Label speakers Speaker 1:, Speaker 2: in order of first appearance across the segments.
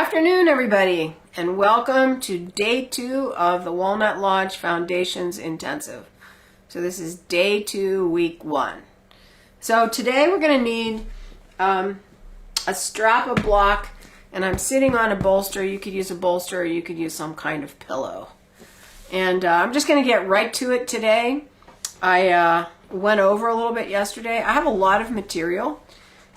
Speaker 1: afternoon, everybody, and welcome to day 2 of the Walnut Lodge Foundations Intensive. So this is day 2, week 1. So today we're going to need a strap, a block, and I'm sitting on a bolster. You could use a bolster or you could use some kind of pillow. And I'm just going to get right to it today. I went over a little bit yesterday. I have a lot of material.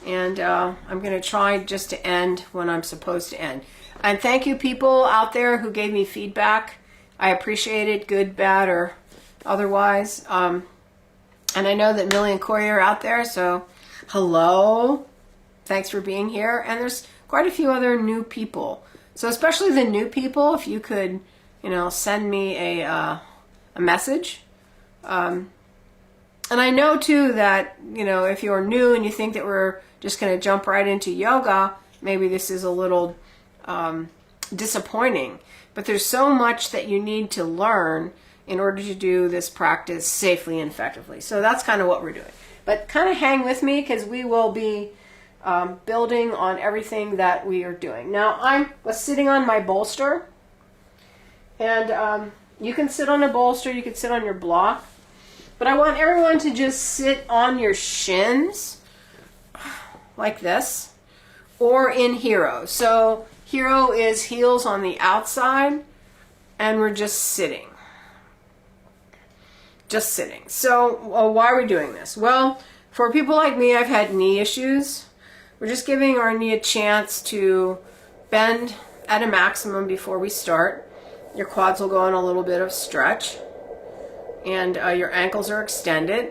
Speaker 1: And I'm going to try just to end when I'm supposed to end. And thank you people out there who gave me feedback. I appreciate it, good, bad, or otherwise. And I know that Millie and Corey are out there, so hello. Thanks for being here. And there's quite a few other new people. So especially the new people, if you could, send me a message. And I know too that, if you're new and you think that we're just going to jump right into yoga, maybe this is a little disappointing. But there's so much that you need to learn in order to do this practice safely and effectively. So that's kind of what we're doing. But kind of hang with me because we will be building on everything that we are doing. Now, I was sitting on my bolster. And you can sit on a bolster, you can sit on your block. But I want everyone to just sit on your shins, like this, or in hero. So hero is heels on the outside, and we're just sitting. Just sitting. So why are we doing this? Well, for people like me, I've had knee issues. We're just giving our knee a chance to bend at a maximum before we start. Your quads will go on a little bit of stretch. And your ankles are extended.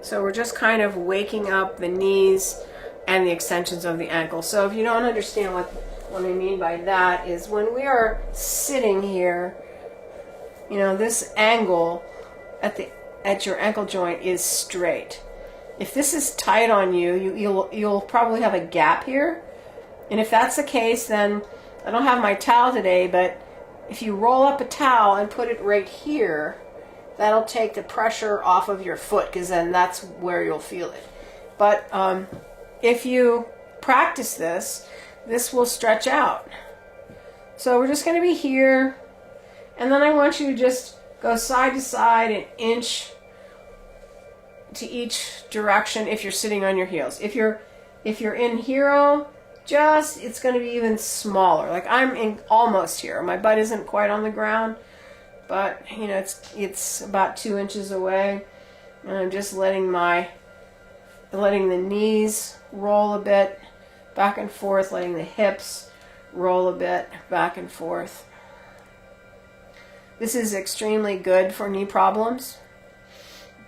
Speaker 1: So we're just kind of waking up the knees and the extensions of the ankle. So if you don't understand what I mean by that is when we are sitting here, this angle at your ankle joint is straight. If this is tight on you'll probably have a gap here. And if that's the case, then I don't have my towel today, but if you roll up a towel and put it right here, that'll take the pressure off of your foot because then that's where you'll feel it. But if you practice this will stretch out. So we're just going to be here, and then I want you to just go side to side an inch to each direction if you're sitting on your heels. If you're in hero, it's going to be even smaller. Like I'm in almost here. My butt isn't quite on the ground, but it's about 2 inches away. And I'm just letting the knees roll a bit back and forth, letting the hips roll a bit back and forth. This is extremely good for knee problems,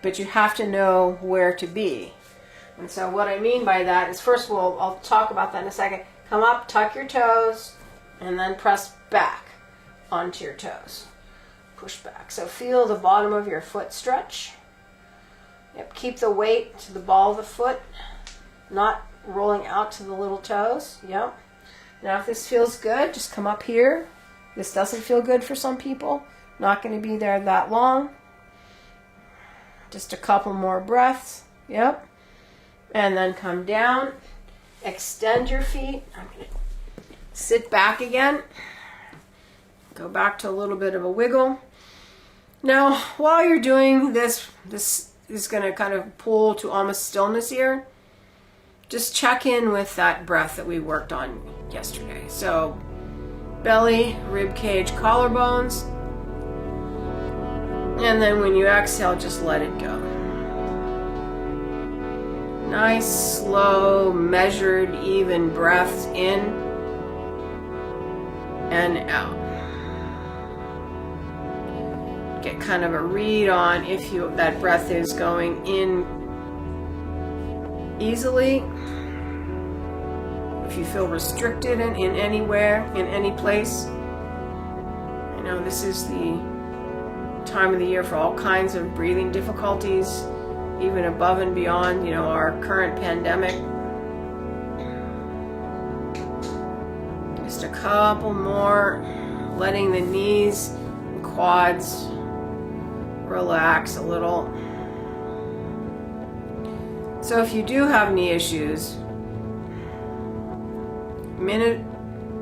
Speaker 1: but you have to know where to be. And so what I mean by that is, first of all, I'll talk about that in a second. Come up, tuck your toes, and then press back onto your toes. Push back. So feel the bottom of your foot stretch. Yep, keep the weight to the ball of the foot, not rolling out to the little toes. Yep. Now if this feels good, just come up here. This doesn't feel good for some people. Not going to be there that long. Just a couple more breaths. Yep. And then come down, extend your feet. I'm going to sit back again. Go back to a little bit of a wiggle. Now, while you're doing this is going to kind of pull to almost stillness here. Just check in with that breath that we worked on yesterday. So, belly, rib cage, collarbones. And then when you exhale, just let it go. Nice, slow, measured, even breaths in and out. Get kind of a read on if that breath is going in easily. If you feel restricted in anywhere, in any place. This is the time of the year for all kinds of breathing difficulties. Even above and beyond, our current pandemic. Just a couple more, letting the knees and quads relax a little. So if you do have knee issues, minute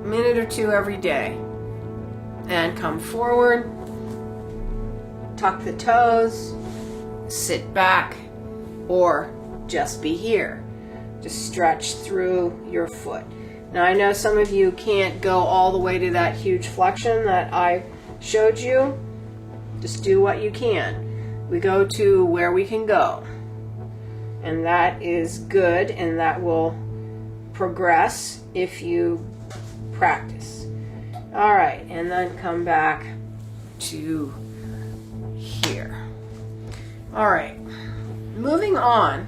Speaker 1: minute or two every day. And come forward, tuck the toes, sit back, or just be here. Just stretch through your foot. Now I know some of you can't go all the way to that huge flexion that I showed you. Just do what you can. We go to where we can go. And that is good, and that will progress if you practice. All right, and then come back to here. All right, moving on.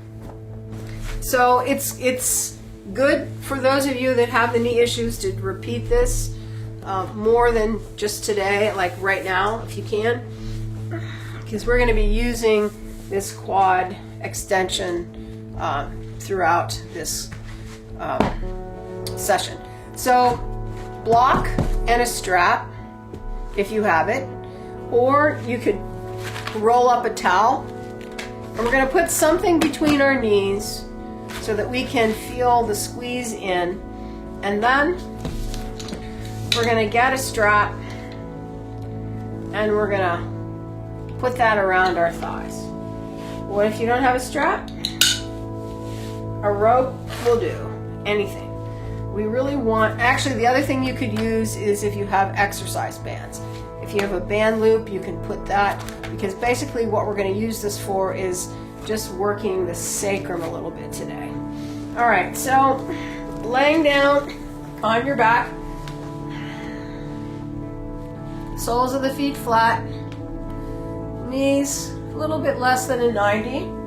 Speaker 1: So it's good for those of you that have the knee issues to repeat this more than just today, like right now, if you can, because we're going to be using this quad extension throughout this session. So block and a strap if you have it, or you could roll up a towel, and we're going to put something between our knees so that we can feel the squeeze in, and then we're going to get a strap and we're going to put that around our thighs. What if you don't have a strap? A rope will do. Anything. We really want, actually the other thing you could use is if you have exercise bands. If you have a band loop, you can put that, because basically what we're going to use this for is just working the sacrum a little bit today. All right, so laying down on your back, soles of the feet flat, knees a little bit less than a 90.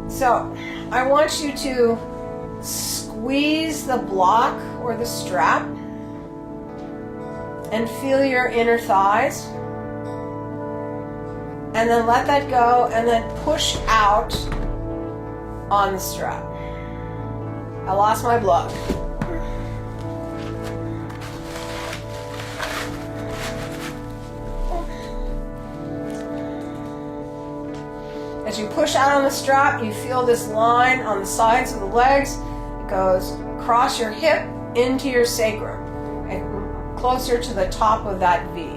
Speaker 1: So I want you to squeeze the block or the strap and feel your inner thighs, and then let that go, and then push out on the strap. I lost my block. As you push out on the strap, you feel this line on the sides of the legs. It goes across your hip into your sacrum and closer to the top of that V.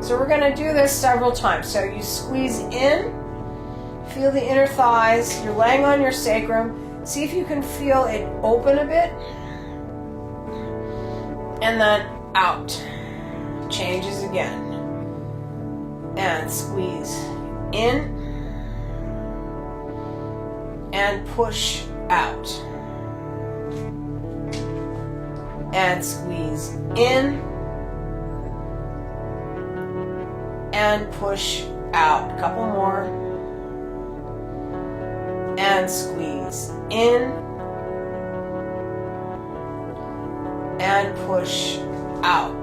Speaker 1: So we're going to do this several times. So you squeeze in, feel the inner thighs, you're laying on your sacrum. See if you can feel it open a bit. And then out. Changes again. And squeeze in. And push out. And squeeze in. And push out. A couple more. And squeeze in. And push out.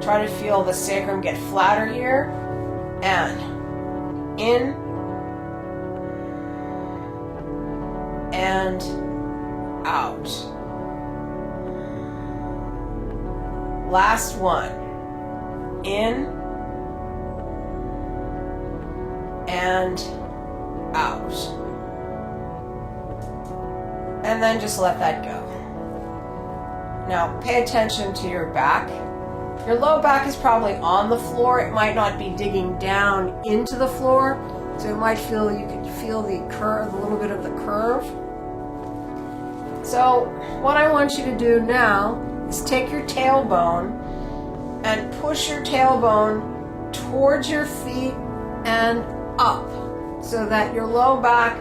Speaker 1: Try to feel the sacrum get flatter here. And in. And out. Last one. In and out. And then just let that go. Now pay attention to your back. Your low back is probably on the floor. It might not be digging down into the floor, so it might feel, you can feel the curve, a little bit of the curve. So what I want you to do now is take your tailbone and push your tailbone towards your feet and up, so that your low back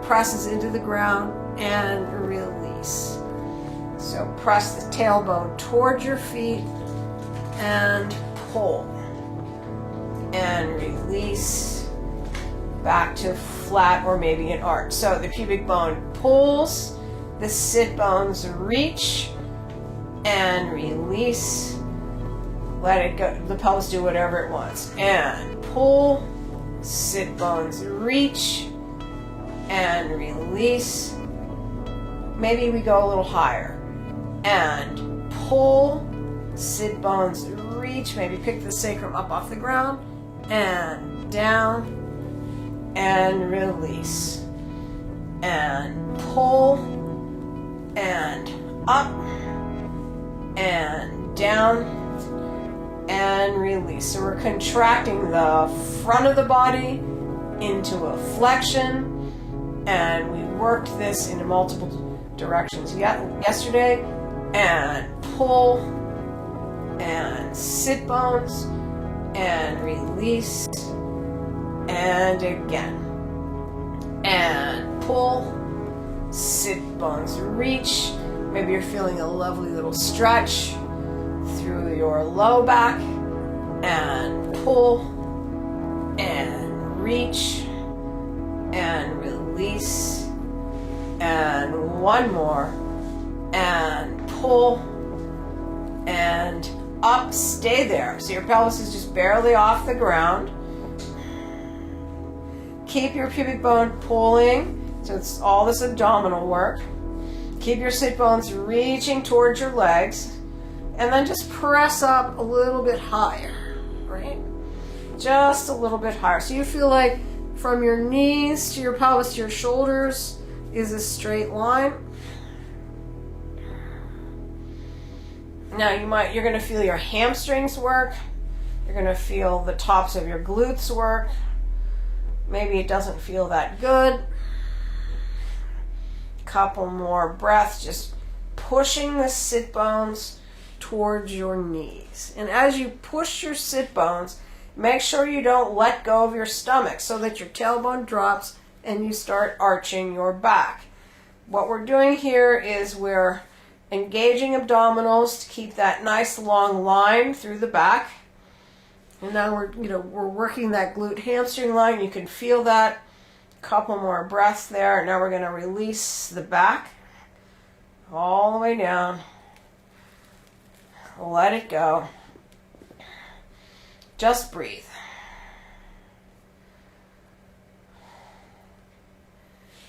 Speaker 1: presses into the ground, and release. So press the tailbone towards your feet and pull and release back to flat or maybe an arch. So the pubic bone pulls, the sit bones reach and release. Let it go. The pelvis do whatever it wants. And pull, sit bones reach and release. Maybe we go a little higher. And pull, sit bones reach. Maybe pick the sacrum up off the ground and down and release. And pull and up and down and release. So we're contracting the front of the body into a flexion, and we worked this in multiple directions yesterday. And pull and sit bones and release, and again, and pull, sit bones, reach. Maybe you're feeling a lovely little stretch through your low back, and pull and reach and release, and one more, and pull and up. Stay there. So your pelvis is just barely off the ground. Keep your pubic bone pulling, so it's all this abdominal work. Keep your sit bones reaching towards your legs, and then just press up a little bit higher, right? Just a little bit higher. So you feel like from your knees to your pelvis to your shoulders is a straight line. Now you're going to feel your hamstrings work. You're going to feel the tops of your glutes work. Maybe it doesn't feel that good. Couple more breaths, just pushing the sit bones towards your knees. And as you push your sit bones, make sure you don't let go of your stomach so that your tailbone drops and you start arching your back. What we're doing here is we're engaging abdominals to keep that nice long line through the back. And now we're working that glute hamstring line. You can feel that. Couple more breaths there. Now we're going to release the back all the way down. Let it go. Just breathe.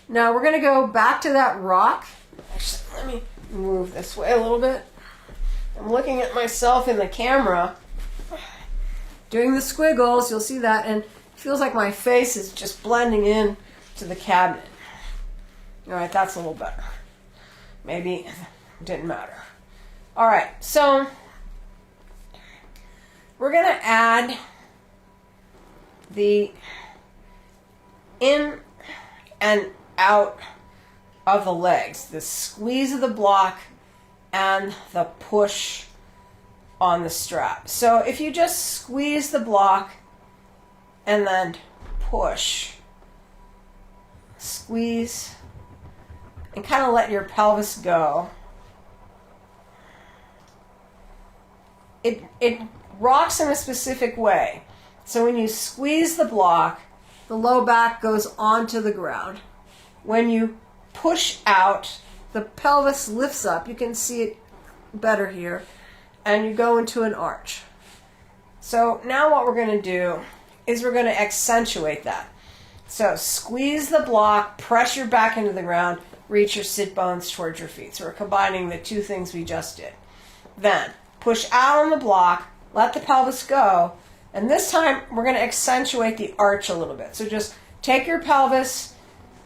Speaker 1: Now we're going to go back to that rock. Actually, let me move this way a little bit. I'm looking at myself in the camera doing the squiggles. You'll see that, and it feels like my face is just blending in to the cabinet. All right, that's a little better. Maybe it didn't matter. All right, so we're going to add the in and out of the legs, the squeeze of the block and the push on the strap. So if you just squeeze the block and then push, squeeze, and kind of let your pelvis go, it rocks in a specific way. So when you squeeze the block, the low back goes onto the ground. When you push out, the pelvis lifts up. You can see it better here. And you go into an arch. So now what we're going to do is we're going to accentuate that. So squeeze the block, press your back into the ground, reach your sit bones towards your feet. So we're combining the two things we just did. Then push out on the block, let the pelvis go, and this time we're going to accentuate the arch a little bit. So just take your pelvis,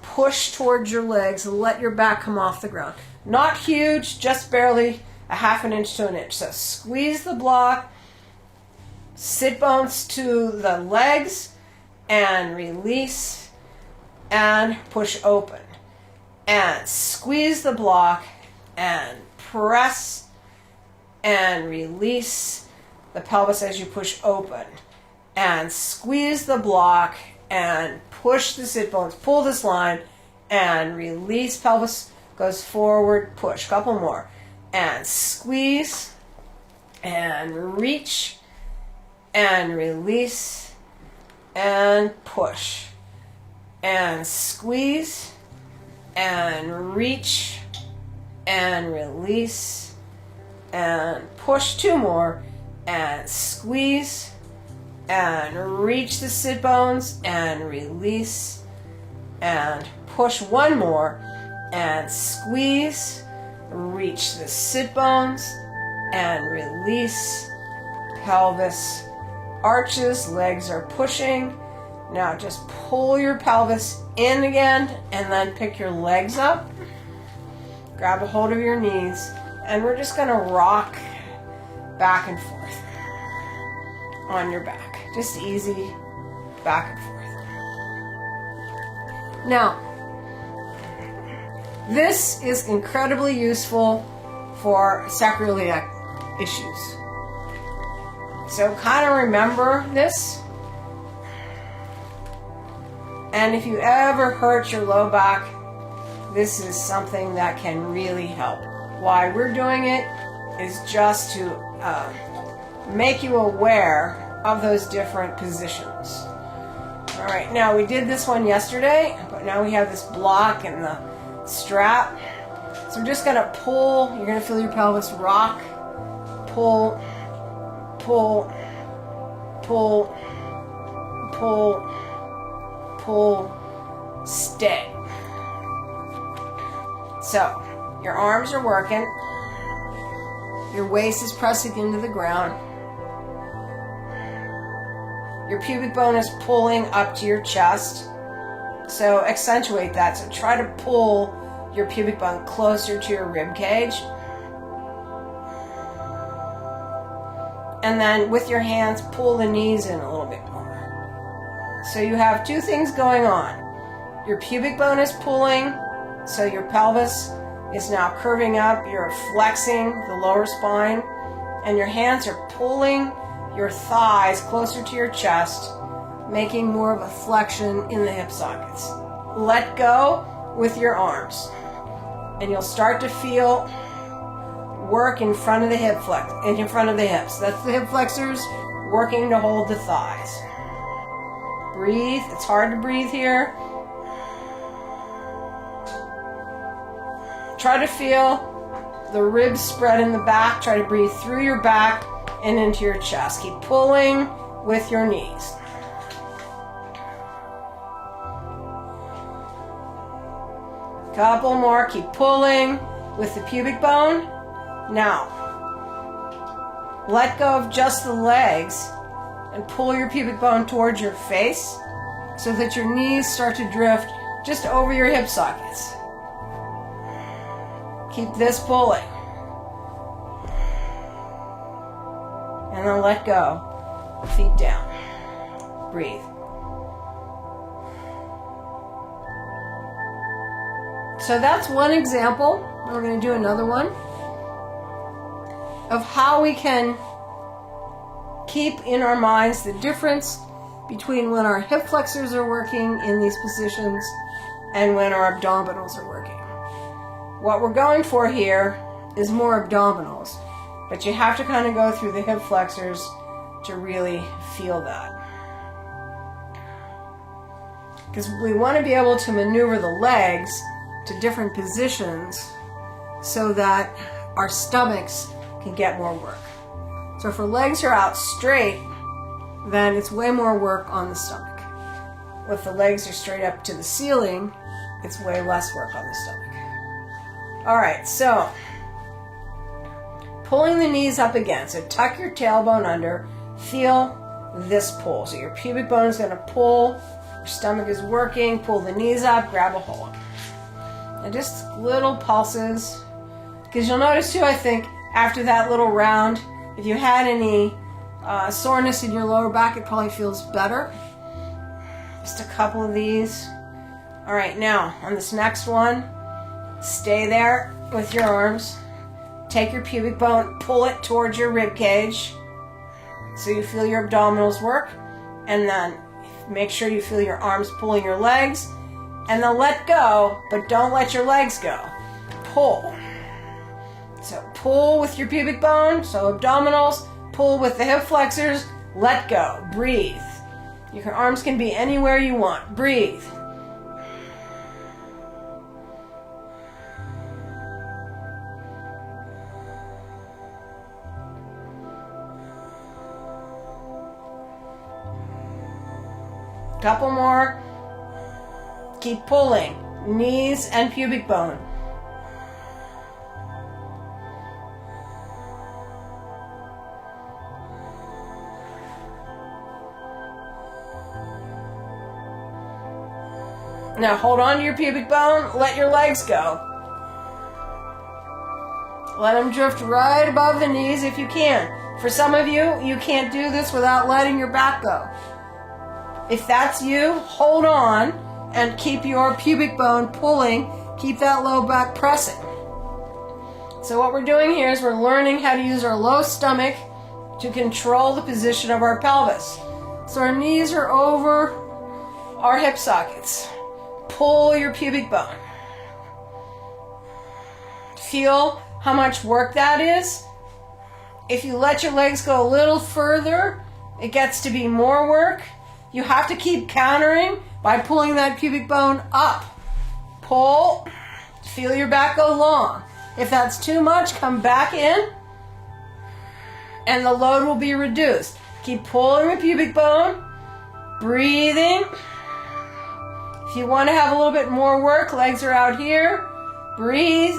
Speaker 1: push towards your legs, and let your back come off the ground. Not huge, just barely a half an inch to an inch. So squeeze the block, sit bones to the legs, and release, and push open. And squeeze the block, and press, and release the pelvis as you push open. And squeeze the block, and push the sit bones, pull this line, and release, pelvis goes forward, push. Couple more. And squeeze, and reach, and release, and push. And squeeze, and reach, and release, and push. Two more. And squeeze, and reach the sit bones, and release, and push. One more. And squeeze, reach the sit bones, and release, pelvis arches, legs are pushing. Now just pull your pelvis in again, and then pick your legs up. Grab a hold of your knees, and we're just going to rock back and forth on your back. Just easy back and forth. Now, this is incredibly useful for sacroiliac issues. So kind of remember this. And if you ever hurt your low back, this is something that can really help. Why we're doing it is just to make you aware of those different positions. All right, now we did this one yesterday, but now we have this block and the strap. So we're just going to pull. You're going to feel your pelvis rock, pull, pull, pull, pull, pull, stay. So your arms are working. Your waist is pressing into the ground. Your pubic bone is pulling up to your chest. So accentuate that. So try to pull your pubic bone closer to your rib cage. And then with your hands, pull the knees in a little bit more. So you have two things going on. Your pubic bone is pulling, so your pelvis is now curving up. You're flexing the lower spine. And your hands are pulling your thighs closer to your chest, making more of a flexion in the hip sockets. Let go with your arms, and you'll start to feel work in front of the hip in front of the hips. That's the hip flexors working to hold the thighs. Breathe. It's hard to breathe here. Try to feel the ribs spread in the back. Try to breathe through your back and into your chest. Keep pulling with your knees. Couple more. Keep pulling with the pubic bone. Now, let go of just the legs and pull your pubic bone towards your face so that your knees start to drift just over your hip sockets. Keep this pulling. And then let go. Feet down. Breathe. So that's one example. We're going to do another one of how we can keep in our minds the difference between when our hip flexors are working in these positions and when our abdominals are working. What we're going for here is more abdominals, but you have to kind of go through the hip flexors to really feel that. Because we want to be able to maneuver the legs to different positions so that our stomachs can get more work. So if our legs are out straight, then it's way more work on the stomach. If the legs are straight up to the ceiling, it's way less work on the stomach. All right, so pulling the knees up again. So tuck your tailbone under. Feel this pull. So your pubic bone is going to pull. Your stomach is working. Pull the knees up. Grab a hold. And just little pulses. Because you'll notice too, I think, after that little round, if you had any soreness in your lower back, it probably feels better. Just a couple of these. All right, now on this next one, stay there with your arms. Take your pubic bone, pull it towards your rib cage so you feel your abdominals work. And then make sure you feel your arms pulling your legs. And then let go, but don't let your legs go. Pull. So pull with your pubic bone, so abdominals, pull with the hip flexors, let go, breathe. Your arms can be anywhere you want. Breathe. Couple more. Keep pulling. Knees and pubic bone. Now hold on to your pubic bone. Let your legs go. Let them drift right above the knees if you can. For some of you, you can't do this without letting your back go. If that's you, hold on and keep your pubic bone pulling. Keep that low back pressing. So what we're doing here is we're learning how to use our low stomach to control the position of our pelvis. So our knees are over our hip sockets. Pull your pubic bone. Feel how much work that is. If you let your legs go a little further, it gets to be more work. You have to keep countering by pulling that pubic bone up. Pull. Feel your back go long. If that's too much, come back in and the load will be reduced. Keep pulling the pubic bone. Breathing. If you want to have a little bit more work, legs are out here. Breathe.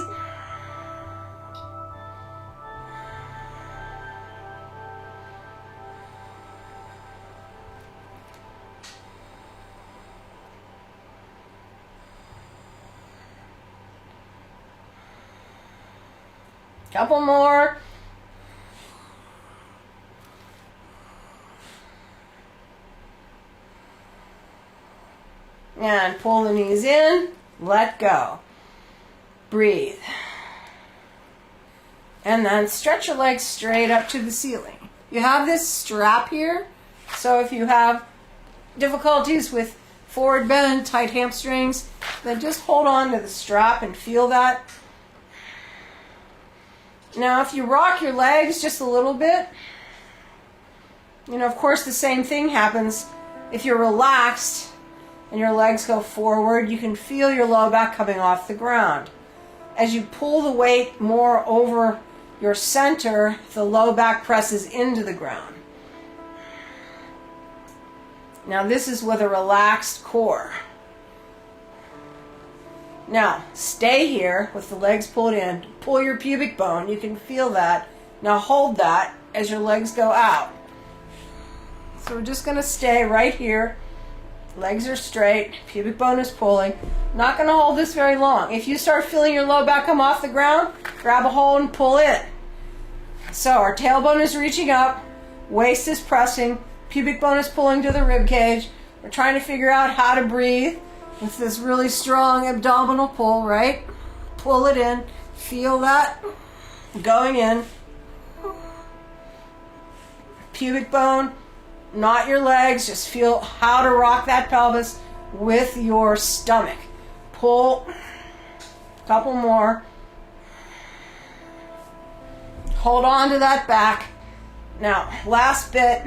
Speaker 1: Couple more. And pull the knees in. Let go. Breathe. And then stretch your legs straight up to the ceiling. You have this strap here. So if you have difficulties with forward bend, tight hamstrings, then just hold on to the strap and feel that. Now, if you rock your legs just a little bit, of course the same thing happens if you're relaxed and your legs go forward. You can feel your low back coming off the ground. As you pull the weight more over your center, the low back presses into the ground. Now, this is with a relaxed core. Now, stay here with the legs pulled in. Pull your pubic bone. You can feel that. Now hold that as your legs go out. So we're just going to stay right here. Legs are straight. Pubic bone is pulling. Not going to hold this very long. If you start feeling your low back come off the ground, grab a hold and pull in. So our tailbone is reaching up. Waist is pressing. Pubic bone is pulling to the rib cage. We're trying to figure out how to breathe with this really strong abdominal pull, right? Pull it in. Feel that going in. Pubic bone, not your legs. Just feel how to rock that pelvis with your stomach. Pull. Couple more. Hold on to that back. Now, last bit.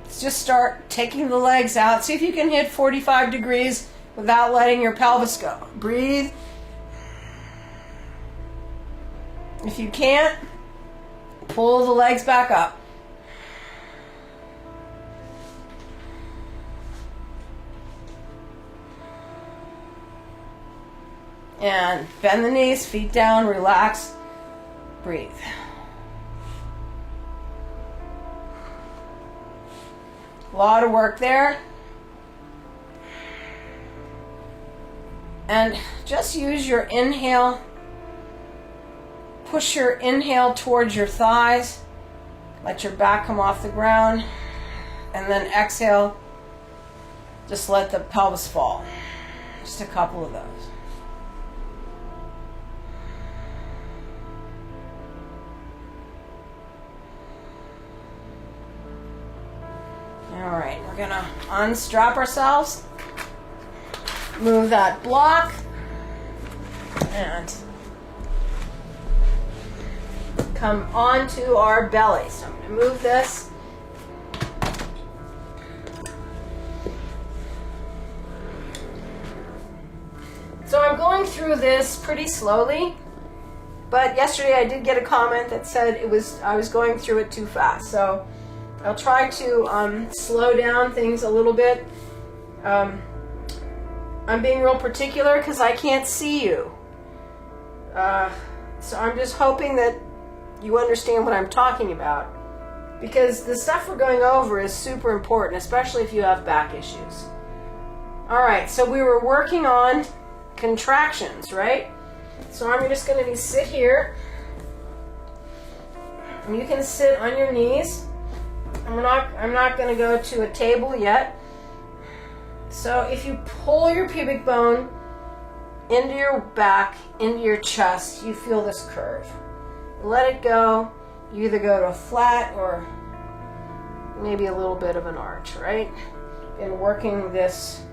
Speaker 1: Let's just start taking the legs out. See if you can hit 45 degrees without letting your pelvis go. Breathe. If you can't, pull the legs back up. And bend the knees, feet down, relax, breathe. A lot of work there. And just use your inhale. Push your inhale towards your thighs. Let your back come off the ground. And then exhale. Just let the pelvis fall. Just a couple of those. All right, we're gonna unstrap ourselves, move that block, and come onto our belly. So I'm gonna move this. So I'm going through this pretty slowly, but yesterday I did get a comment that said I was going through it too fast. So I'll try to slow down things a little bit. I'm being real particular because I can't see you. So I'm just hoping that you understand what I'm talking about. Because the stuff we're going over is super important, especially if you have back issues. Alright, so we were working on contractions, right? So I'm just going to sit here. And you can sit on your knees. I'm not going to go to a table yet. So if you pull your pubic bone into your back, into your chest, you feel this curve. Let it go. You either go to a flat or maybe a little bit of an arch, right? Been working this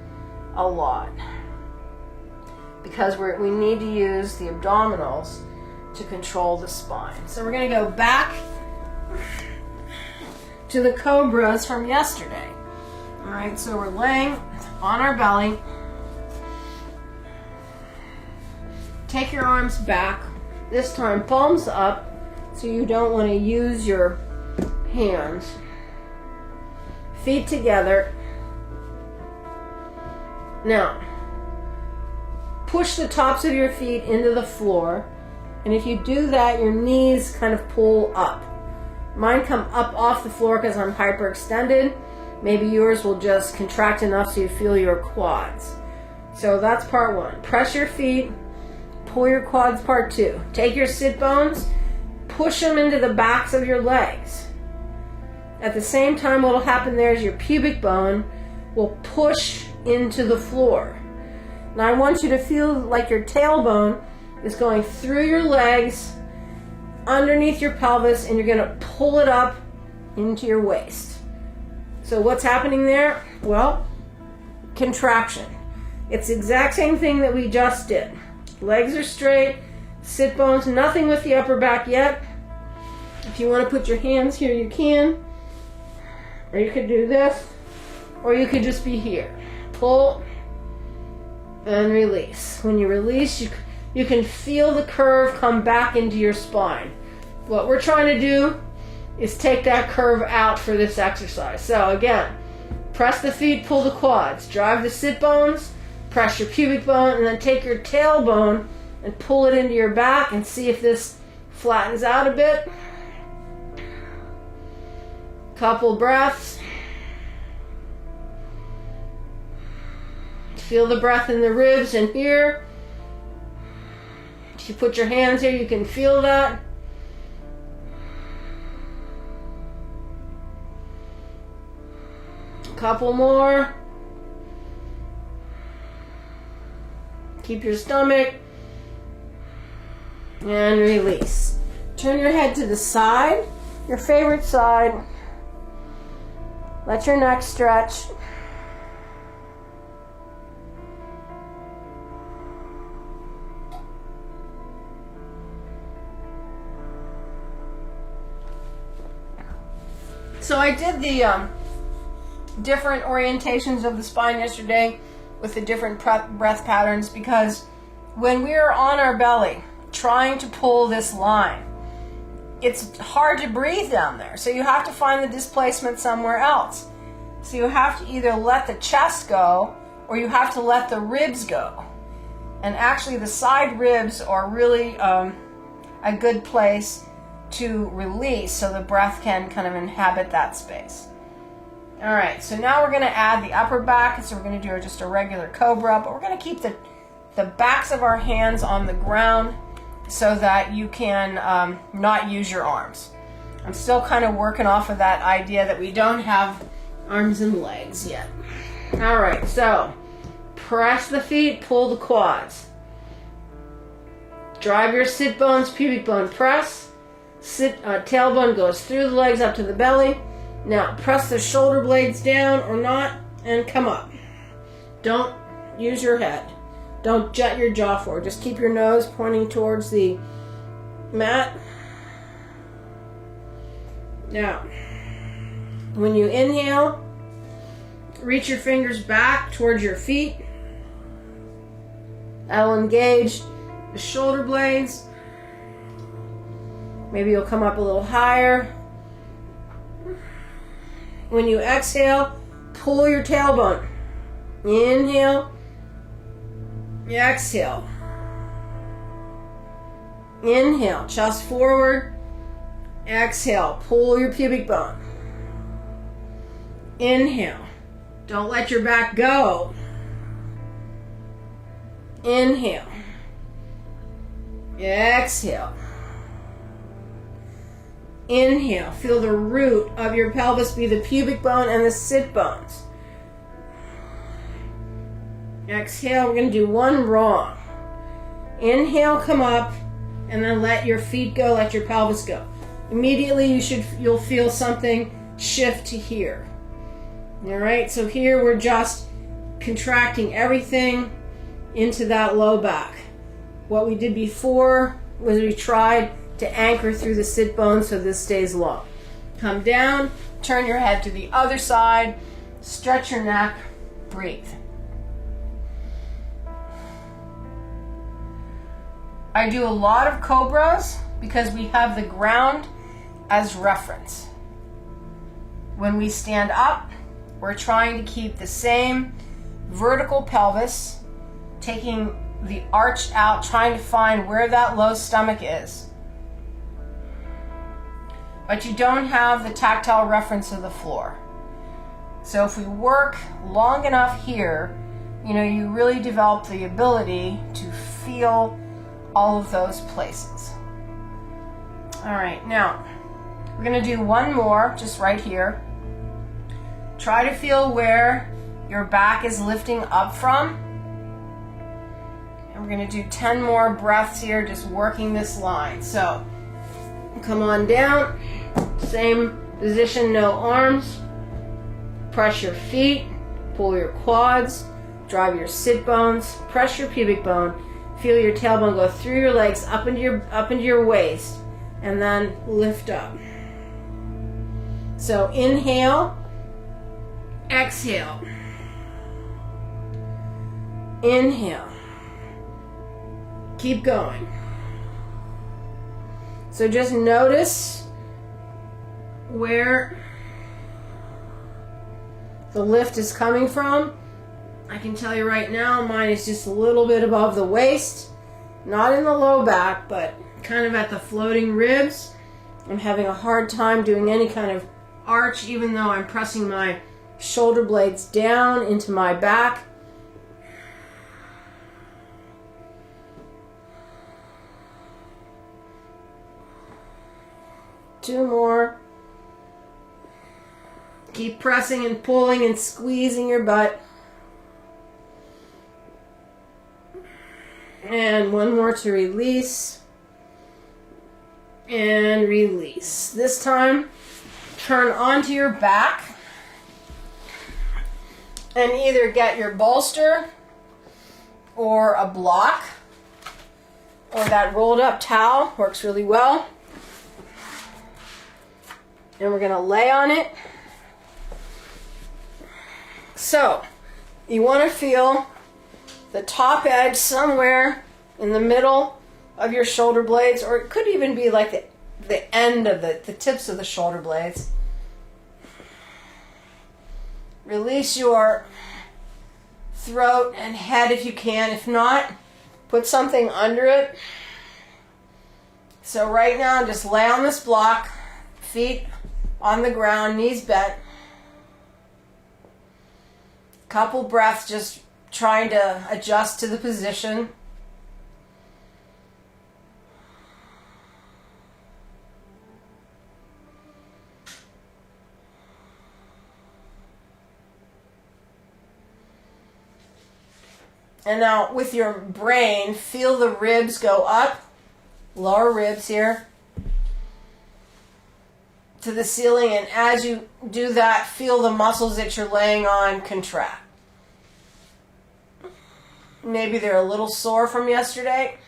Speaker 1: a lot because we need to use the abdominals to control the spine. So we're going to go back to the Cobras from yesterday. All right, so we're laying on our belly. Take your arms back. This time, palms up, so you don't want to use your hands. Feet together. Now, push the tops of your feet into the floor. And if you do that, your knees kind of pull up. Mine come up off the floor because I'm hyperextended. Maybe yours will just contract enough so you feel your quads. So that's part one. Press your feet. Pull your quads, part two. Take your sit bones, push them into the backs of your legs. At the same time, what will happen there is your pubic bone will push into the floor. Now I want you to feel like your tailbone is going through your legs, underneath your pelvis, and you're going to pull it up into your waist. So what's happening there? Well, contraction. It's the exact same thing that we just did. Legs are straight, sit bones, nothing with the upper back yet. If you want to put your hands here, you can. Or you could do this. Or you could just be here. Pull and release. When you release, you can feel the curve come back into your spine. What we're trying to do is take that curve out for this exercise. So again, press the feet, pull the quads, drive the sit bones, press your pubic bone, and then take your tailbone and pull it into your back and see if this flattens out a bit. Couple breaths. Feel the breath in the ribs and here. If you put your hands here, you can feel that. Couple more. Keep your stomach and release. Turn your head to the side, your favorite side. Let your neck stretch. So I did the different orientations of the spine yesterday with the different breath patterns because when we're on our belly trying to pull this line, it's hard to breathe down there. So you have to find the displacement somewhere else. So you have to either let the chest go or you have to let the ribs go. And actually the side ribs are really a good place to release so the breath can kind of inhabit that space. All right, so now we're going to add the upper back. So we're going to do just a regular Cobra, but we're going to keep the backs of our hands on the ground so that you can not use your arms. I'm still kind of working off of that idea that we don't have arms and legs yet. All right, so press the feet, pull the quads. Drive your sit bones, pubic bone, press. Tailbone goes through the legs up to the belly. Now press the shoulder blades down or not and come up. Don't use your head. Don't jut your jaw forward. Just keep your nose pointing towards the mat. Now, when you inhale, reach your fingers back towards your feet. That'll engage the shoulder blades. Maybe you'll come up a little higher. When you exhale, pull your tailbone. Inhale. Exhale. Inhale, chest forward. Exhale, pull your pubic bone. Inhale. Don't let your back go. Inhale. Exhale. Inhale, feel the root of your pelvis be the pubic bone and the sit bones. Exhale, we're going to do one wrong. Inhale, come up, and then let your feet go, let your pelvis go. Immediately you'll feel something shift to here. All right, so here we're just contracting everything into that low back. What we did before was we tried to anchor through the sit bone so this stays low. Come down, turn your head to the other side, stretch your neck, breathe. I do a lot of cobras because we have the ground as reference. When we stand up, we're trying to keep the same vertical pelvis, taking the arch out, trying to find where that low stomach is. But you don't have the tactile reference of the floor. So if we work long enough here, you really develop the ability to feel all of those places. All right, now we're going to do one more just right here. Try to feel where your back is lifting up from. And we're going to do 10 more breaths here, just working this line. So come on down, same position, no arms. Press your feet, pull your quads, drive your sit bones, press your pubic bone, feel your tailbone go through your legs up into your waist, and then lift up. So inhale, exhale, inhale, keep going. So just notice where the lift is coming from. I can tell you right now, mine is just a little bit above the waist, not in the low back, but kind of at the floating ribs. I'm having a hard time doing any kind of arch, even though I'm pressing my shoulder blades down into my back. Two more. Keep pressing and pulling and squeezing your butt. And one more to release. And release. This time, turn onto your back and either get your bolster or a block, or that rolled up towel works really well. And we're going to lay on it. So, you want to feel the top edge somewhere in the middle of your shoulder blades, or it could even be like the end of the tips of the shoulder blades. Release your throat and head if you can. If not, put something under it. So right now, just lay on this block, feet on the ground, knees bent. Couple breaths, just trying to adjust to the position. And now with your brain, feel the ribs go up, lower ribs here, to the ceiling, and as you do that, feel the muscles that you're laying on contract. Maybe they're a little sore from yesterday.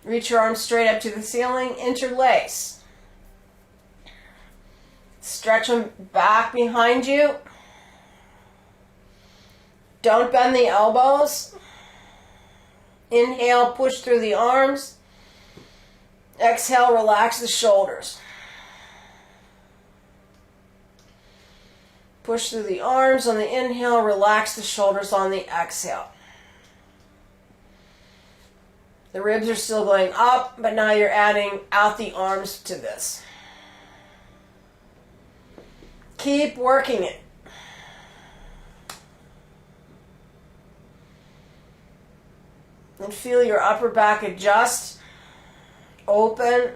Speaker 1: Reach your arms straight up to the ceiling, interlace. Stretch them back behind you. Don't bend the elbows. Inhale, push through the arms. Exhale, relax the shoulders. Push through the arms on the inhale, relax the shoulders on the exhale. The ribs are still going up, but now you're adding out the arms to this. Keep working it. And feel your upper back adjust, open.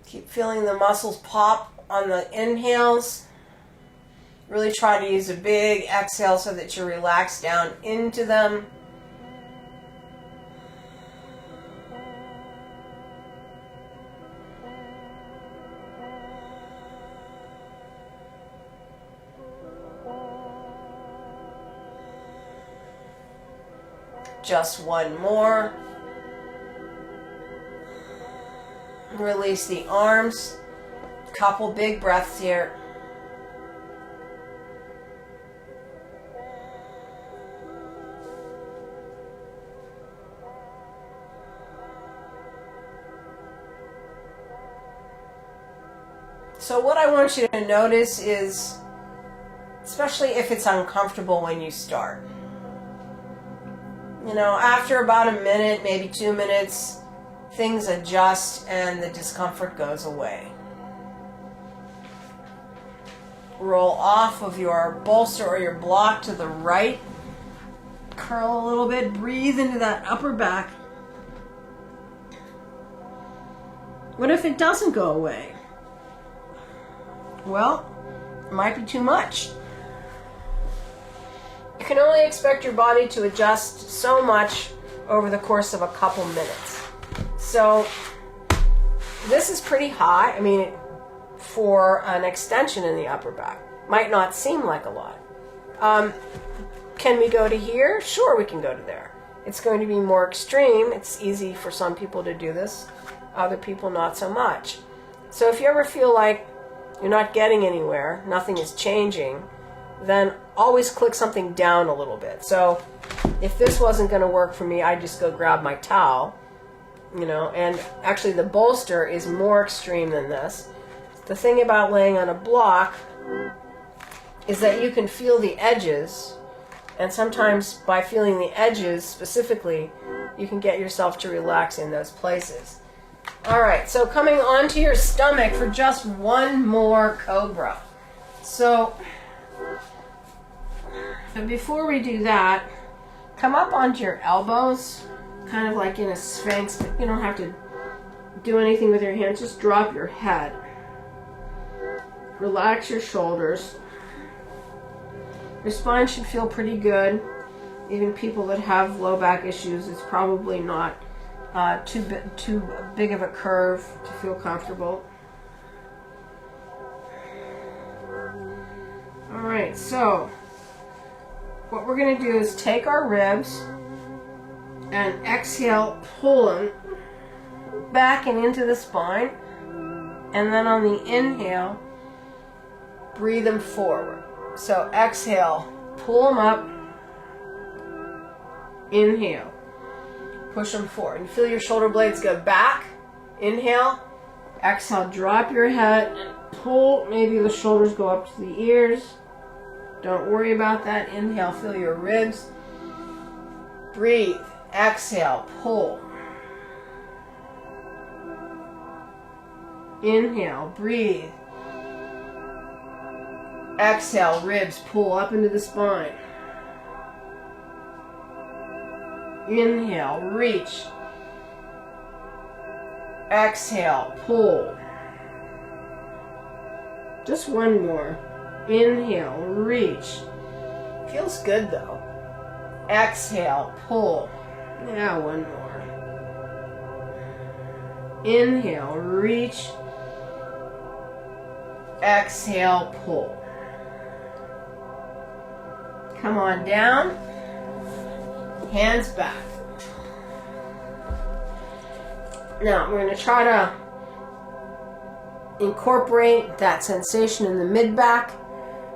Speaker 1: Keep feeling the muscles pop on the inhales. Really try to use a big exhale so that you relax down into them. Just one more. Release the arms. Couple big breaths here. So what I want you to notice is, especially if it's uncomfortable when you start, you know, after about a minute, maybe 2 minutes, things adjust and the discomfort goes away. Roll off of your bolster or your block to the right. Curl a little bit. Breathe into that upper back. What if it doesn't go away? Well, it might be too much. You can only expect your body to adjust so much over the course of a couple minutes. So this is pretty high. I mean, for an extension in the upper back. Might not seem like a lot. Can we go to here? Sure, we can go to there. It's going to be more extreme. It's easy for some people to do this. Other people, not so much. So if you ever feel like you're not getting anywhere, nothing is changing, then always click something down a little bit. So if this wasn't going to work for me, I'd just go grab my towel, you know, and actually the bolster is more extreme than this. The thing about laying on a block is that you can feel the edges, and sometimes by feeling the edges specifically, you can get yourself to relax in those places. All right, so coming onto your stomach for just one more Cobra. So, but before we do that, come up onto your elbows, kind of like in a sphinx. You don't have to do anything with your hands, just drop your head. Relax your shoulders. Your spine should feel pretty good. Even people that have low back issues, it's probably not too big of a curve to feel comfortable. All right, so what we're going to do is take our ribs and exhale, pull them back and into the spine, and then on the inhale, breathe them forward. So exhale, pull them up, inhale, push them forward. You feel your shoulder blades go back, inhale, exhale, drop your head and pull. Maybe the shoulders go up to the ears. Don't worry about that. Inhale, feel your ribs. Breathe, exhale, pull. Inhale, breathe. Exhale, ribs pull up into the spine. Inhale, reach. Exhale, pull. Just one more. Inhale, reach. Feels good though. Exhale, pull. Now one more. Inhale, reach. Exhale, pull. Come on down. Hands back. Now we're going to try to incorporate that sensation in the mid-back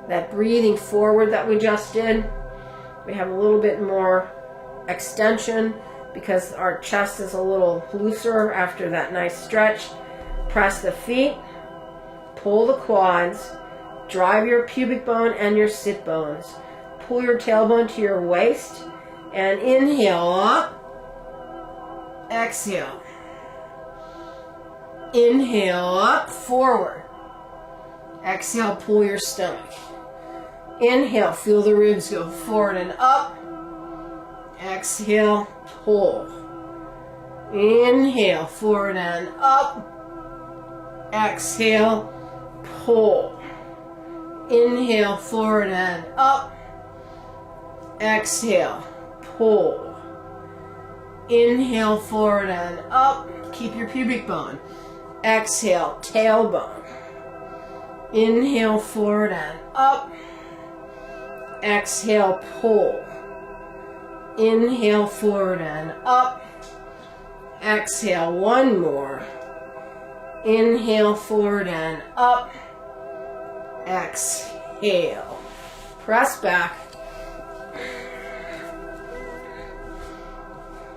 Speaker 1: that breathing forward that we just did. We have a little bit more extension because our chest is a little looser after that nice stretch. Press the feet, pull the quads, drive your pubic bone and your sit bones. Pull your tailbone to your waist and inhale up, exhale. Inhale up, forward. Exhale, pull your stomach. Inhale, feel the ribs go forward and up. Exhale, pull. Inhale, forward and up. Exhale, pull. Inhale, forward and up. Exhale, pull. Inhale, forward and up. Keep your pubic bone. Exhale, tailbone. Inhale, forward and up. Exhale, pull. Inhale, forward and up. Exhale, one more. Inhale, forward and up. Exhale. Press back.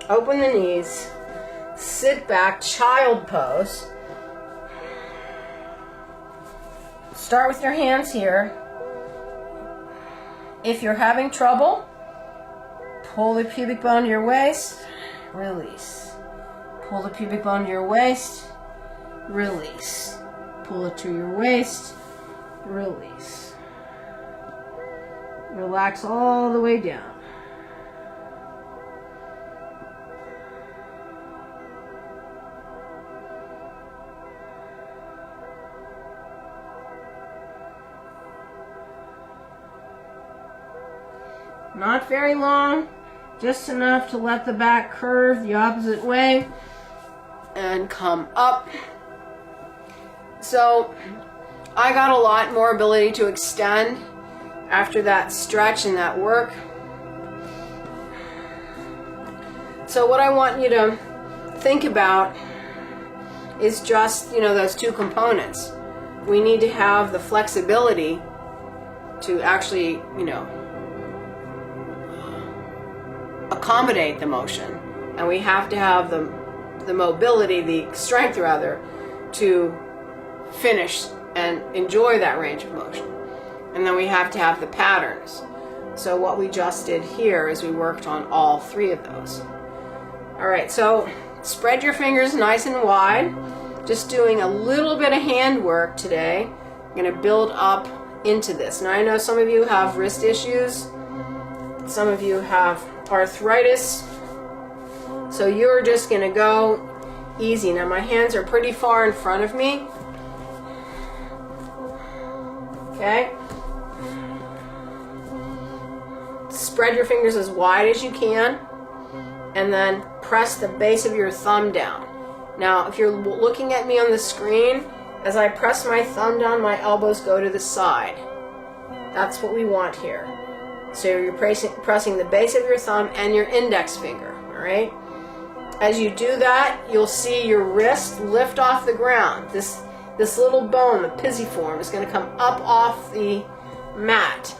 Speaker 1: Open the knees. Sit back, child pose. Start with your hands here. If you're having trouble, pull the pubic bone to your waist, release. Pull the pubic bone to your waist, release. Pull it to your waist, release. Relax all the way down. Not very long, just enough to let the back curve the opposite way and come up. So I got a lot more ability to extend after that stretch and that work. So what I want you to think about is just, those two components. We need to have the flexibility to actually, accommodate the motion, and we have to have the mobility, the strength rather, to finish and enjoy that range of motion. And then we have to have the patterns. So what we just did here is we worked on all three of those. All right, so spread your fingers nice and wide. Just doing a little bit of hand work today. I'm going to build up into this. Now I know some of you have wrist issues. Some of you have arthritis, so you're just going to go easy. Now my hands are pretty far in front of me. Okay? Spread your fingers as wide as you can, and then press the base of your thumb down. Now if you're looking at me on the screen, as I press my thumb down, my elbows go to the side. That's what we want here. So you're pressing the base of your thumb and your index finger, all right? As you do that, you'll see your wrist lift off the ground. This little bone, the pisiform, is going to come up off the mat.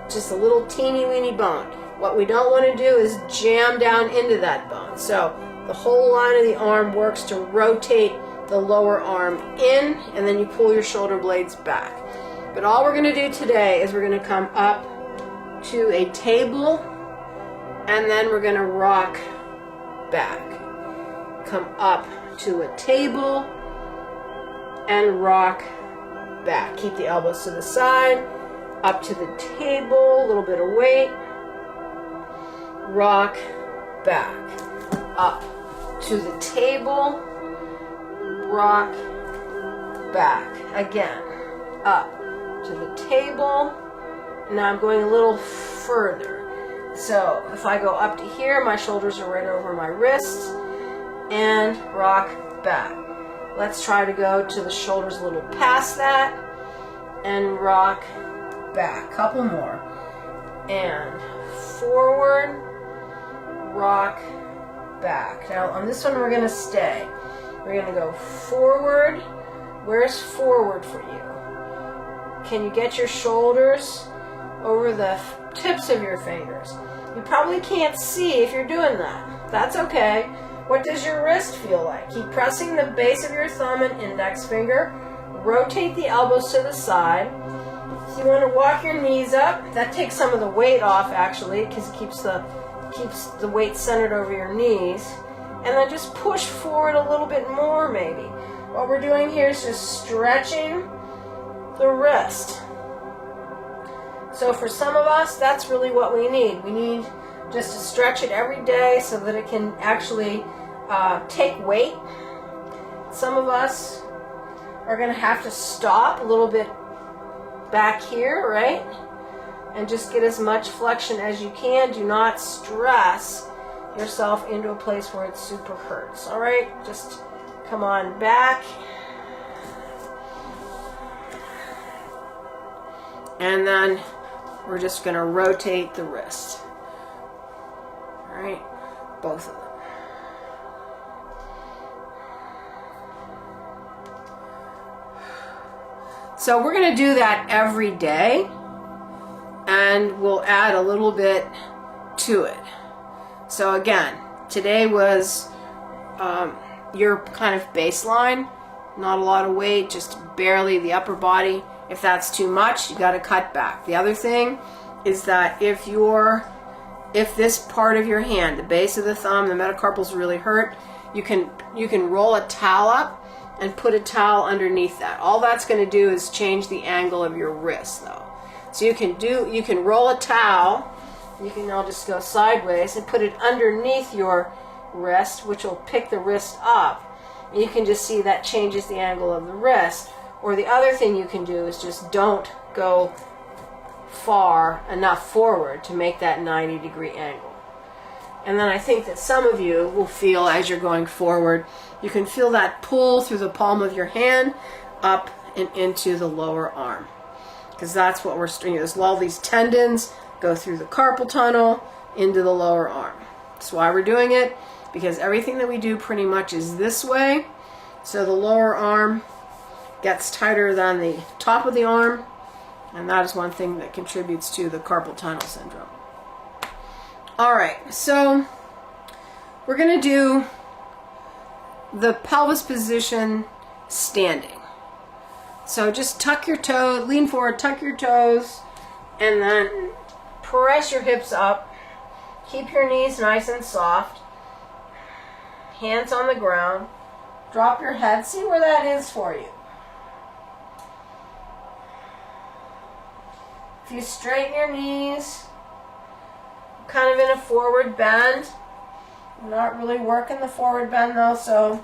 Speaker 1: Just a little teeny weeny bone. What we don't want to do is jam down into that bone. So the whole line of the arm works to rotate the lower arm in, and then you pull your shoulder blades back. But all we're going to do today is we're going to come up to a table, and then we're going to rock back. Come up to a table and rock back. Keep the elbows to the side, up to the table, a little bit of weight, rock back, up to the table, rock back, again, up to the table. Now I'm going a little further. So if I go up to here, my shoulders are right over my wrists, and rock back. Let's try to go to the shoulders a little past that and rock back. Couple more. And forward, rock back. Now on this one we're going to stay. We're going to go forward. Where's forward for you? can you get your shoulders over the tips of your fingers? You probably can't see if you're doing that. That's okay. What does your wrist feel like? Keep pressing the base of your thumb and index finger. Rotate the elbows to the side. So you want to walk your knees up. That takes some of the weight off, actually, because it keeps the weight centered over your knees. And then just push forward a little bit more, maybe. What we're doing here is just stretching the wrist. So for some of us, that's really what we need. We need just to stretch it every day so that it can actually take weight. Some of us are going to have to stop a little bit back here, right? And just get as much flexion as you can. Do not stress yourself into a place where it super hurts. All right, just come on back. And then we're just going to rotate the wrist. All right, both of them. So we're going to do that every day, and we'll add a little bit to it. So again, today was your kind of baseline, not a lot of weight, just barely the upper body. If that's too much, you got to cut back. The other thing is that if this part of your hand, the base of the thumb, the metacarpals really hurt, you can roll a towel up and put a towel underneath that. All that's going to do is change the angle of your wrist, though. So you can roll a towel. You can now just go sideways and put it underneath your wrist, which will pick the wrist up. And you can just see that changes the angle of the wrist. Or the other thing you can do is just don't go far enough forward to make that 90-degree angle. And then I think that some of you will feel as you're going forward, you can feel that pull through the palm of your hand up and into the lower arm. Because that's what we're doing. There's all these tendons go through the carpal tunnel into the lower arm. That's why we're doing it, because everything that we do pretty much is this way. So the lower arm gets tighter than the top of the arm, and that is one thing that contributes to the carpal tunnel syndrome. All right, so we're going to do the pelvis position standing. So just tuck your toes, lean forward, tuck your toes, and then press your hips up. Keep your knees nice and soft. Hands on the ground. Drop your head. See where that is for you. If you straighten your knees, kind of in a forward bend. I'm not really working the forward bend though, so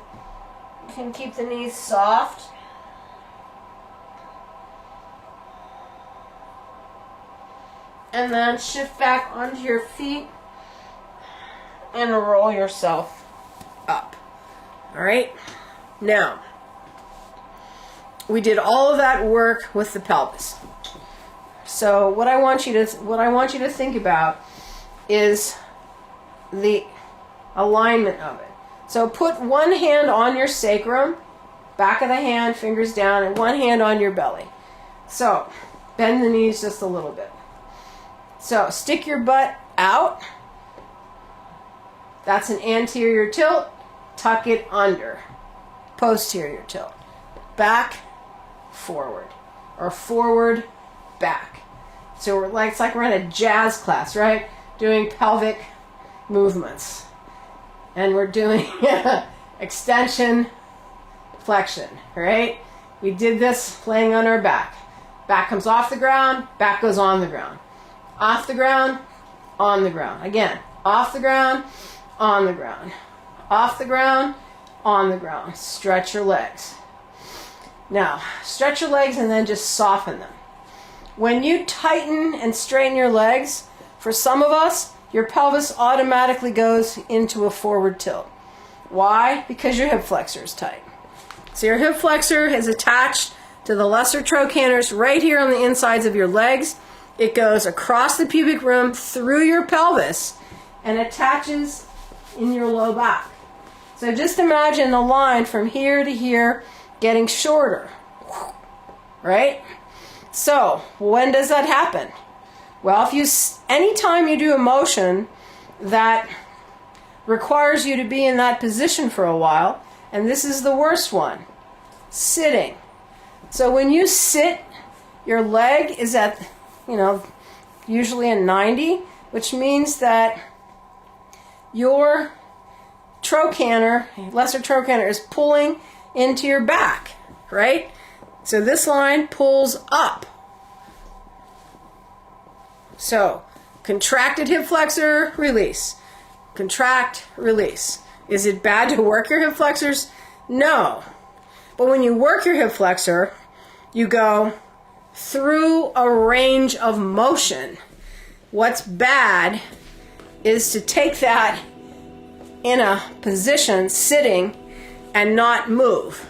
Speaker 1: you can keep the knees soft. And then shift back onto your feet and roll yourself up. All right? Now, we did all of that work with the pelvis. So what I want you to think about is the alignment of it. So put one hand on your sacrum, back of the hand, fingers down, and one hand on your belly. So bend the knees just a little bit. So stick your butt out. That's an anterior tilt. Tuck it under. Posterior tilt. Back, forward. Or forward, back. So it's like we're in a jazz class, right? Doing pelvic movements. And we're doing extension, flexion, right? We did this laying on our back. Back comes off the ground, back goes on the ground. Off the ground, on the ground. Again, off the ground, on the ground. Off the ground, on the ground. Stretch your legs. Now, stretch your legs and then just soften them. When you tighten and straighten your legs, for some of us, your pelvis automatically goes into a forward tilt. Why? Because your hip flexor is tight. So your hip flexor is attached to the lesser trochanters right here on the insides of your legs. It goes across the pubic rim through your pelvis and attaches in your low back. So just imagine the line from here to here getting shorter, right? So when does that happen? Well, anytime you do a motion that requires you to be in that position for a while, and this is the worst one, sitting. So when you sit, your leg is at, usually a 90, which means that your trochanter, lesser trochanter, is pulling into your back, right? So this line pulls up. So, contracted hip flexor, release. Contract, release. Is it bad to work your hip flexors? No. But when you work your hip flexor, you go through a range of motion. What's bad is to take that in a position, sitting, and not move.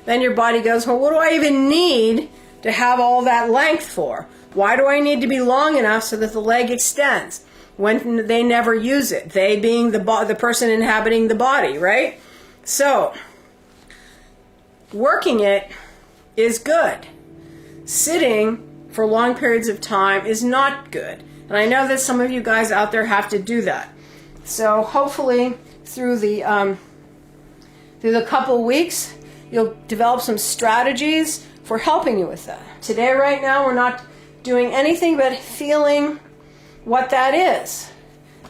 Speaker 1: Then your body goes, well, what do I even need to have all that length for? Why do I need to be long enough so that the leg extends when they never use it? They being the person inhabiting the body, right? So, working it is good. Sitting for long periods of time is not good. And I know that some of you guys out there have to do that. So hopefully through the couple weeks, you'll develop some strategies for helping you with that. Today, right now, we're not doing anything but feeling what that is.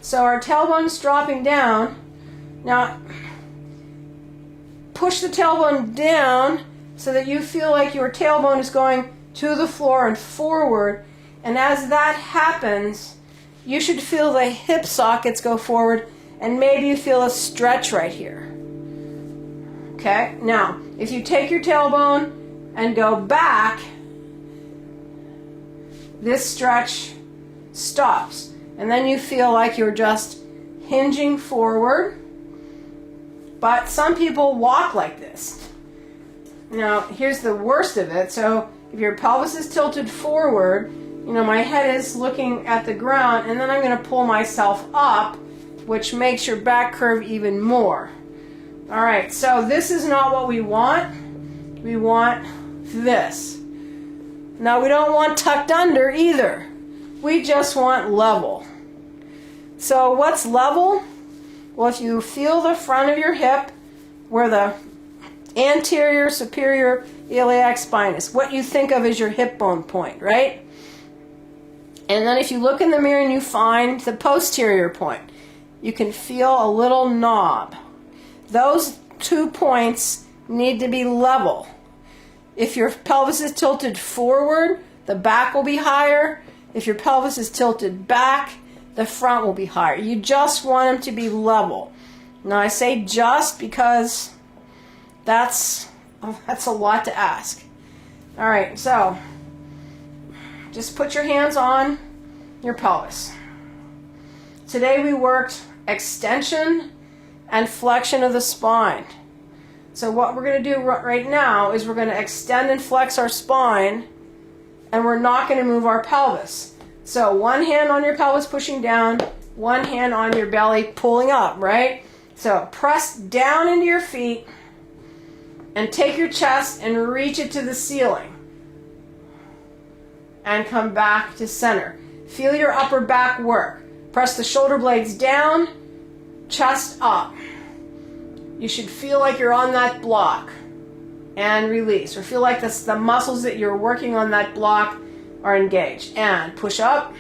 Speaker 1: So our tailbone's dropping down. Now, push the tailbone down so that you feel like your tailbone is going to the floor and forward. And as that happens, you should feel the hip sockets go forward, and maybe you feel a stretch right here. Okay? Now, if you take your tailbone and go back, this stretch stops. And then you feel like you're just hinging forward. But some people walk like this. Now, here's the worst of it. So, if your pelvis is tilted forward, my head is looking at the ground, and then I'm going to pull myself up, which makes your back curve even more. All right, so this is not what we want. We want this. Now, we don't want tucked under either. We just want level. So what's level? Well, if you feel the front of your hip where the anterior superior iliac spine is, what you think of as your hip bone point, right? And then if you look in the mirror and you find the posterior point, you can feel a little knob. Those 2 points need to be level. If your pelvis is tilted forward, the back will be higher. If your pelvis is tilted back, the front will be higher. You just want them to be level. Now I say just because that's a lot to ask. All right, so just put your hands on your pelvis. Today we worked extension and flexion of the spine. So what we're going to do right now is we're going to extend and flex our spine, and we're not going to move our pelvis. So one hand on your pelvis pushing down, one hand on your belly pulling up, right? So press down into your feet and take your chest and reach it to the ceiling. And come back to center. Feel your upper back work. Press the shoulder blades down, chest up. You should feel like you're on that block. And release. Or feel like the muscles that you're working on that block are engaged. And push up.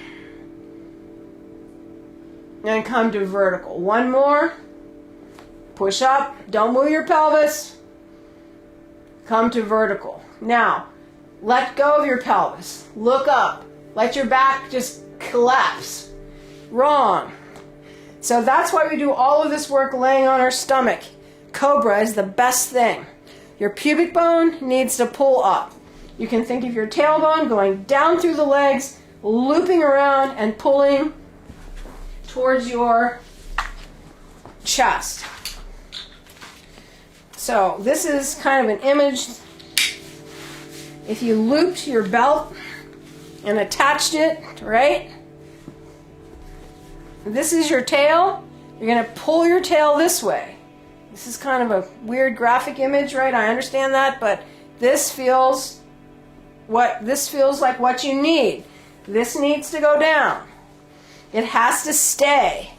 Speaker 1: And come to vertical. One more. Push up. Don't move your pelvis. Come to vertical. Now, let go of your pelvis. Look up. Let your back just collapse. Wrong. So that's why we do all of this work laying on our stomach. Cobra is the best thing. Your pubic bone needs to pull up. You can think of your tailbone going down through the legs, looping around and pulling towards your chest. So this is kind of an image. If you looped your belt and attached it, right? This is your tail. You're going to pull your tail this way. This is kind of a weird graphic image, right? I understand that, but this feels this feels like what you need. This needs to go down. It has to stay.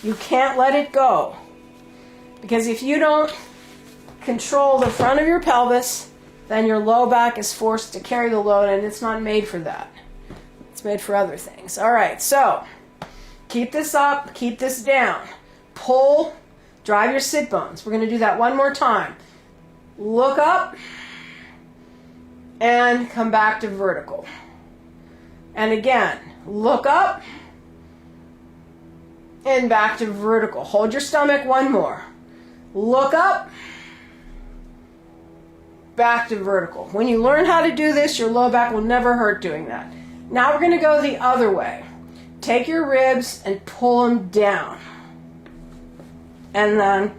Speaker 1: You can't let it go. Because if you don't control the front of your pelvis, then your low back is forced to carry the load, and it's not made for that. It's made for other things. All right, so keep this up, keep this down. Pull, drive your sit bones. We're going to do that one more time. Look up and come back to vertical. And again, look up and back to vertical. Hold your stomach, one more. Look up, back to vertical. When you learn how to do this, your low back will never hurt doing that. Now we're going to go the other way. Take your ribs and pull them down. And then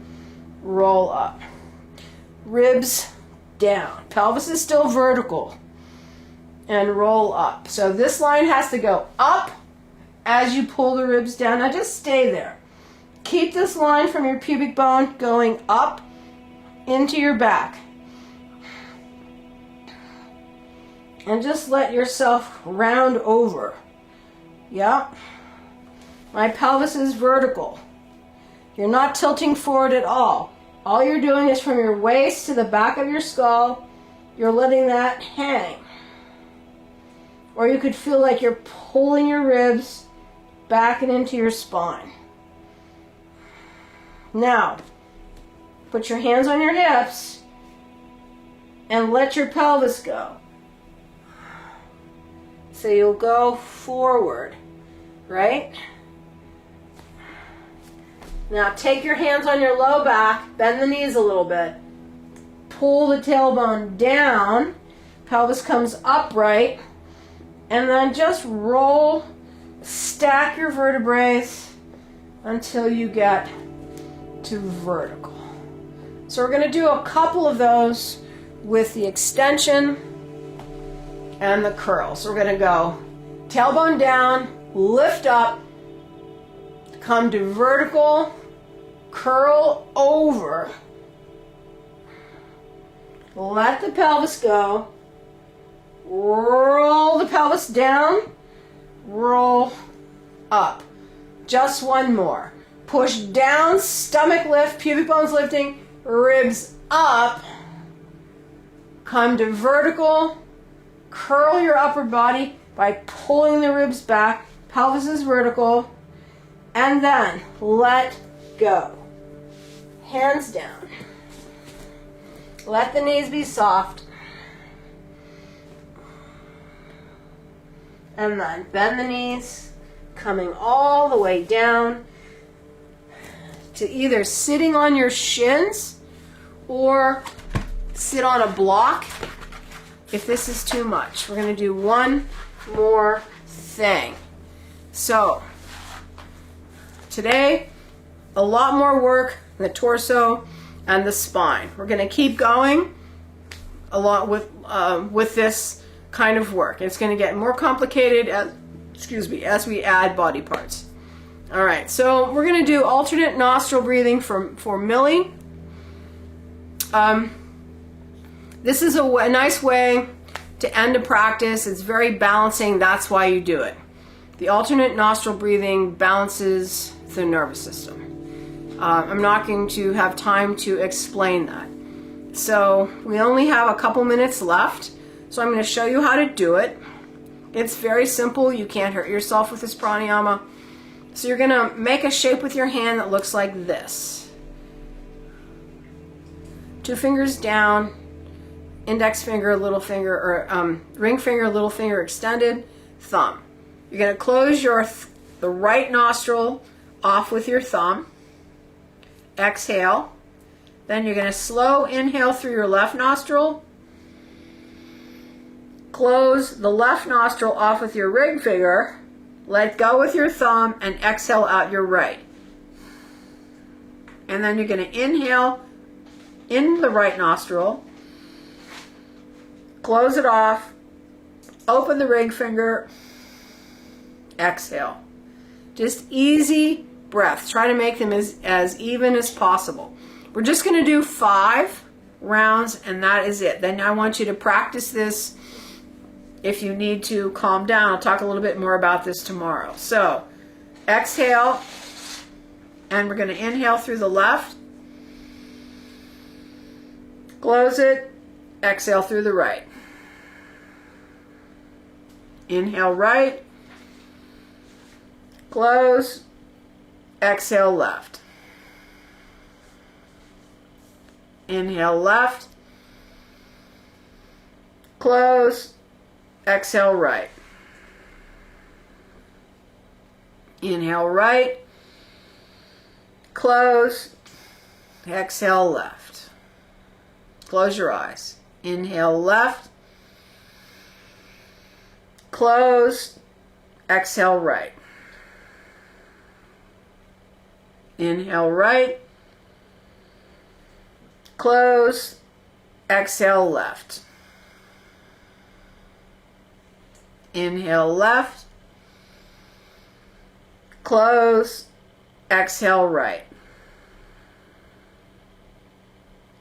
Speaker 1: roll up. Ribs down. Pelvis is still vertical. And roll up. So this line has to go up as you pull the ribs down. Now just stay there. Keep this line from your pubic bone going up into your back. And just let yourself round over. Yep. My pelvis is vertical. You're not tilting forward at all. All you're doing is from your waist to the back of your skull, you're letting that hang. Or you could feel like you're pulling your ribs back and into your spine. Now, put your hands on your hips and let your pelvis go. So you'll go forward, right? Now take your hands on your low back, bend the knees a little bit, pull the tailbone down, pelvis comes upright, and then just roll, stack your vertebrae until you get to vertical. So we're going to do a couple of those with the extension and the curl. So we're going to go tailbone down, lift up, come to vertical, curl over, let the pelvis go, roll the pelvis down, roll up. Just one more. Push down, stomach lift, pubic bones lifting, ribs up, come to vertical, curl your upper body by pulling the ribs back, pelvis is vertical, and then let go. Hands down. Let the knees be soft. And then bend the knees, coming all the way down to either sitting on your shins or sit on a block if this is too much. We're going to do one more thing. So, today, a lot more work in the torso and the spine. We're going to keep going a lot with this kind of work. It's going to get more complicated as we add body parts. All right, so we're going to do alternate nostril breathing for Millie. This is a nice way to end a practice. It's very balancing. That's why you do it. The alternate nostril breathing balances the nervous system. I'm not going to have time to explain that. So we only have a couple minutes left. So I'm going to show you how to do it. It's very simple. You can't hurt yourself with this pranayama. So you're going to make a shape with your hand that looks like this. 2 fingers down, index finger, little finger, or ring finger, little finger extended, thumb. You're going to close the right nostril off with your thumb. Exhale. Then you're going to slow inhale through your left nostril. Close the left nostril off with your ring finger. Let go with your thumb and exhale out your right. And then you're going to inhale in the right nostril. Close it off. Open the ring finger. Exhale. Just easy breaths. Try to make them as even as possible. We're just going to do 5 rounds and that is it. Then I want you to practice this if you need to calm down. I'll talk a little bit more about this tomorrow. So, exhale, and we're going to inhale through the left. Close it. Exhale through the right. Inhale right. Close. Exhale left. Inhale left. Close. Exhale right. Inhale right. Close. Exhale left. Close your eyes. Inhale left. Close. Exhale right. Inhale right. Close. Exhale left. Inhale left. Close. Exhale right.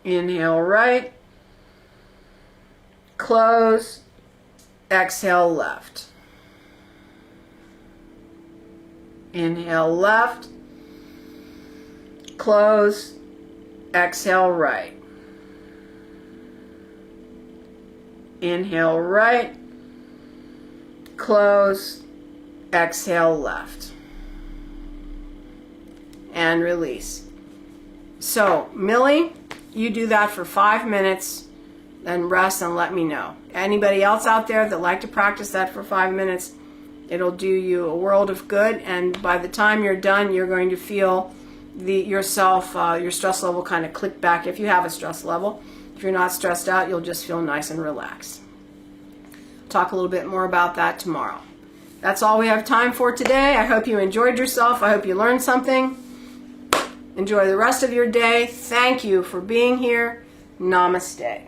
Speaker 1: Inhale right. Close. Exhale left. Inhale left. Close. Exhale right. Inhale right. Close. Exhale left. And release. So, Millie, you do that for 5 minutes, then rest and let me know. Anybody else out there that like to practice that for 5 minutes, it'll do you a world of good, and by the time you're done, you're going to feel your stress level kind of click back if you have a stress level. If you're not stressed out, you'll just feel nice and relaxed. Talk a little bit more about that tomorrow. That's all we have time for today. I hope you enjoyed yourself. I hope you learned something. Enjoy the rest of your day. Thank you for being here. Namaste.